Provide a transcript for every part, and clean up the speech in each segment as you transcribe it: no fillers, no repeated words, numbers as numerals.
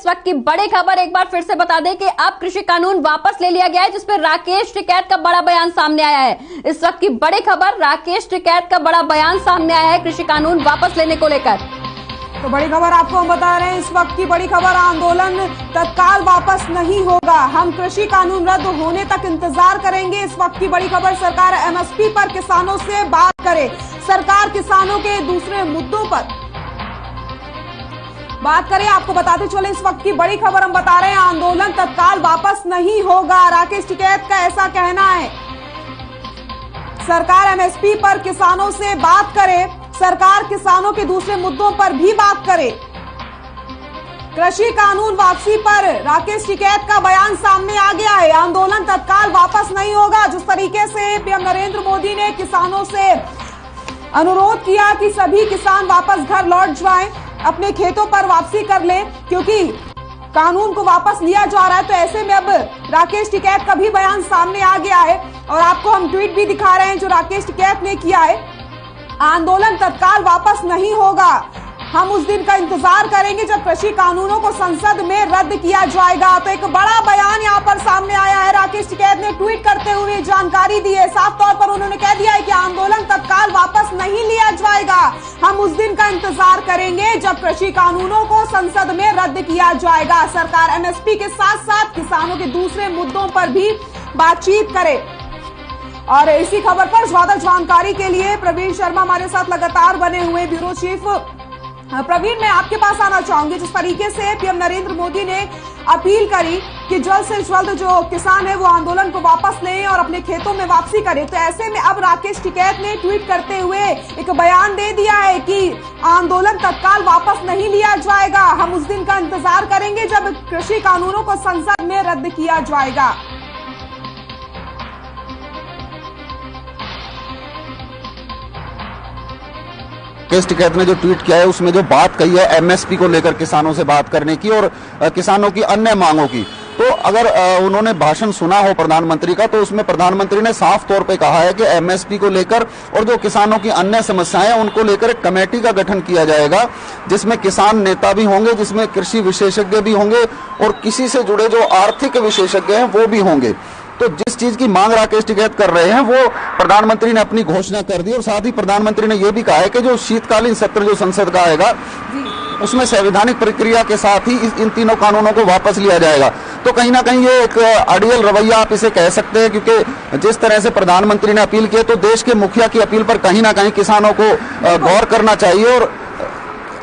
वक्त की बड़ी खबर एक बार फिर से बता दें कि अब कृषि कानून वापस ले लिया गया है, जिसपे राकेश टिकैत का बड़ा बयान सामने आया है। इस वक्त की बड़ी खबर, राकेश टिकैत का बड़ा बयान सामने आया है कृषि कानून वापस लेने को लेकर। तो बड़ी खबर आपको हम बता रहे हैं, इस वक्त की बड़ी खबर, आंदोलन तत्काल वापस नहीं होगा, हम कृषि कानून रद्द होने तक इंतजार करेंगे। इस वक्त की बड़ी खबर, सरकार एमएसपी पर किसानों से बात करे, सरकार किसानों के दूसरे मुद्दों पर बात करें। आपको बताते चले, इस वक्त की बड़ी खबर हम बता रहे हैं, आंदोलन तत्काल वापस नहीं होगा, राकेश टिकैत का ऐसा कहना है। सरकार एमएसपी पर किसानों से बात करे, सरकार किसानों के दूसरे मुद्दों पर भी बात करे। कृषि कानून वापसी पर राकेश टिकैत का बयान सामने आ गया है, आंदोलन तत्काल वापस नहीं होगा। जिस तरीके से पीएम नरेंद्र मोदी ने किसानों से अनुरोध किया कि सभी किसान वापस घर लौट जाएं, अपने खेतों पर वापसी कर ले, क्योंकि कानून को वापस लिया जा रहा है, तो ऐसे में अब राकेश टिकैत का भी बयान सामने आ गया है। और आपको हम ट्वीट भी दिखा रहे हैं जो राकेश टिकैत ने किया है, आंदोलन तत्काल वापस नहीं होगा, हम उस दिन का इंतजार करेंगे जब कृषि कानूनों को संसद में रद्द किया जाएगा। तो एक बड़ा बयान यहां पर सामने आया है, राकेश टिकैत ने ट्वीट करते हुए जानकारी दी है। साफ तौर पर उन्होंने कह दिया है कि आंदोलन तत्काल वापस नहीं लिया जाएगा, हम उस दिन का इंतजार करेंगे जब कृषि कानूनों को संसद में रद्द किया जाएगा। सरकार एमएसपी के साथ साथ किसानों के दूसरे मुद्दों पर भी बातचीत करे। और इसी खबर पर ज्यादा जानकारी के लिए प्रवीण शर्मा हमारे साथ लगातार बने हुए, ब्यूरो चीफ। प्रवीण, मैं आपके पास आना चाहूंगी, जिस तरीके से पीएम नरेंद्र मोदी ने अपील करी कि जल्द से जल्द जो किसान है वो आंदोलन को वापस लें और अपने खेतों में वापसी करें, तो ऐसे में अब राकेश टिकैत ने ट्वीट करते हुए एक बयान दे दिया है कि आंदोलन तत्काल वापस नहीं लिया जाएगा, हम उस दिन का इंतजार करेंगे जब कृषि कानूनों को संसद में रद्द किया जाएगा। राकेश टिकैत ने जो ट्वीट किया है उसमें जो बात कही है एमएसपी को लेकर किसानों से बात करने की और किसानों की अन्य मांगों की, तो अगर उन्होंने भाषण सुना हो प्रधानमंत्री का, तो उसमें प्रधानमंत्री ने साफ तौर पे कहा है कि एमएसपी को लेकर और जो किसानों की अन्य समस्याएं हैं उनको लेकर एक कमेटी का गठन किया जाएगा, जिसमें किसान नेता भी होंगे, जिसमें कृषि विशेषज्ञ भी होंगे और किसी से जुड़े जो आर्थिक विशेषज्ञ हैं वो भी होंगे। तो जिस चीज की मांग राकेश टिकैत कर रहे हैं वो प्रधानमंत्री ने अपनी घोषणा कर दी और साथ ही प्रधानमंत्री ने यह भी कहा है कि जो शीतकालीन सत्र जो संसद का आएगा उसमें संवैधानिक प्रक्रिया के साथ ही इन तीनों कानूनों को वापस लिया जाएगा। तो कहीं ना कहीं ये एक अड़ियल रवैया आप इसे कह सकते हैं, क्योंकि जिस तरह से प्रधानमंत्री ने अपील की तो देश के मुखिया की अपील पर कहीं ना कहीं किसानों को गौर करना चाहिए और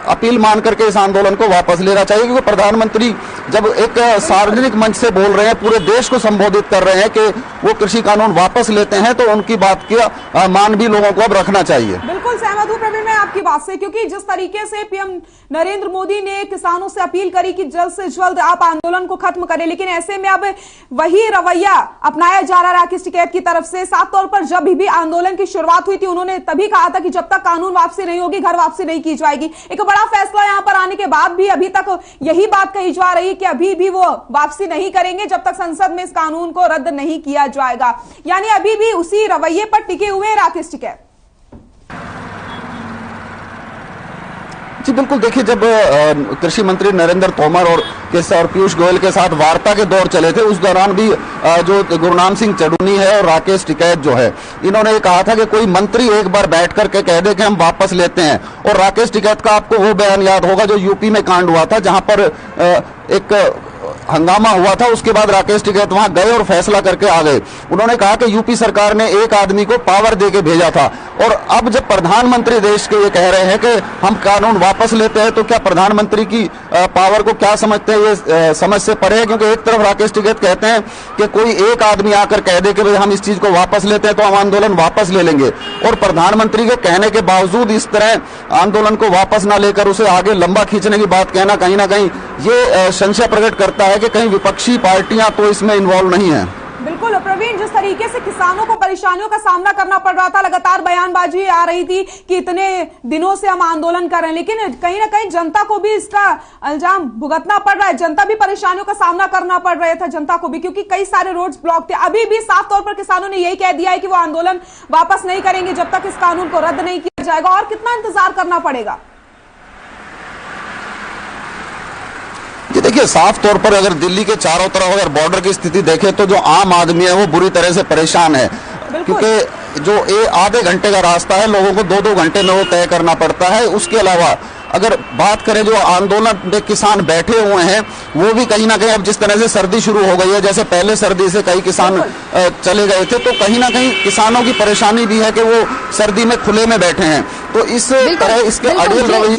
अपील मान करके इस आंदोलन को वापस लेना चाहिए, क्योंकि प्रधानमंत्री जब एक सार्वजनिक मंच से बोल रहे हैं, पूरे देश को संबोधित कर रहे हैं कि वो कृषि कानून वापस लेते हैं, तो उनकी बात का मान भी लोगों को अब रखना चाहिए। बिल्कुल सहमत हूं प्रवीण मैं आपकी बात से, क्योंकि जिस तरीके से पीएम नरेंद्र मोदी ने किसानों से अपील करी कि जल्द से जल्द आप आंदोलन को खत्म करें, लेकिन ऐसे में अब वही रवैया अपनाया जा रहा है राकेश टिकैत की तरफ से। साफ तौर पर जब भी आंदोलन की शुरुआत हुई थी उन्होंने तभी कहा था कि जब तक कानून वापसी नहीं होगी घर वापसी नहीं की जाएगी। एक बड़ा फैसला यहां पर आने के बाद भी अभी तक यही बात कही जा रही है कि अभी भी वो वापसी नहीं करेंगे जब तक संसद में इस कानून को रद्द नहीं किया जाएगा, यानी अभी भी उसी रवैये पर टिके हुए हैं राकेश टिकैत। जी बिल्कुल, देखिए जब कृषि मंत्री नरेंद्र तोमर और पीयूष गोयल के साथ वार्ता के दौर चले थे उस दौरान भी जो गुरनाम सिंह चढ़ूनी है और राकेश टिकैत जो है, इन्होंने कहा था कि कोई मंत्री एक बार बैठ करके कह दे कि हम वापस लेते हैं। और राकेश टिकैत का आपको वो बयान याद होगा जो यूपी में कांड हुआ था, जहां पर एक हंगामा हुआ था, उसके बाद राकेश टिकैत वहां गए और फैसला करके आ गए। उन्होंने कहा कि यूपी सरकार ने एक आदमी को पावर देके भेजा था, और अब जब प्रधानमंत्री देश के ये कह रहे हैं कि हम कानून वापस लेते हैं, तो क्या प्रधानमंत्री की पावर को क्या समझते हैं, ये समझ से परे है। क्योंकि एक तरफ राकेश टिकैत कहते हैं कि कोई एक आदमी आकर कह दे कि भाई हम इस चीज को वापस लेते हैं तो हम आंदोलन वापस ले लेंगे, और प्रधानमंत्री के कहने के बावजूद इस तरह आंदोलन को वापस ना लेकर उसे आगे लंबा खींचने की बात कहना कहीं ना कहीं ये संशय प्रकट करता है कि कहीं विपक्षी पार्टियां तो इसमें इन्वॉल्व नहीं है। बिल्कुल प्रवीण, जिस तरीके से किसानों को परेशानियों का सामना करना पड़ रहा था, लगातार बयानबाजी आ रही थी कि इतने दिनों से हम आंदोलन कर रहे हैं, लेकिन कहीं ना कहीं जनता को भी इसका इल्जाम भुगतना पड़ रहा है। जनता भी परेशानियों का सामना करना पड़ रहा था जनता को भी, क्योंकि कई सारे रोड्स ब्लॉक थे। अभी भी साफ तौर पर किसानों ने यही कह दिया है कि वो आंदोलन वापस नहीं करेंगे जब तक इस कानून को रद्द नहीं किया जाएगा। और कितना इंतजार करना पड़ेगा? देखिए, साफ तौर पर अगर दिल्ली के चारों तरफ अगर बॉर्डर की स्थिति देखें तो जो आम आदमी है वो बुरी तरह से परेशान है, क्योंकि जो आधे घंटे का रास्ता है लोगों को 2-2 घंटे में वो तय करना पड़ता है। उसके अलावा अगर बात करें जो आंदोलन में किसान बैठे हुए हैं वो भी कहीं ना कहीं अब जिस तरह से सर्दी शुरू हो गई है, जैसे पहले सर्दी से कई किसान चले गए थे, तो कहीं ना कहीं किसानों की परेशानी भी है कि वो सर्दी में खुले में बैठे हैं। तो इस तरह इसके अड़ियल रवैये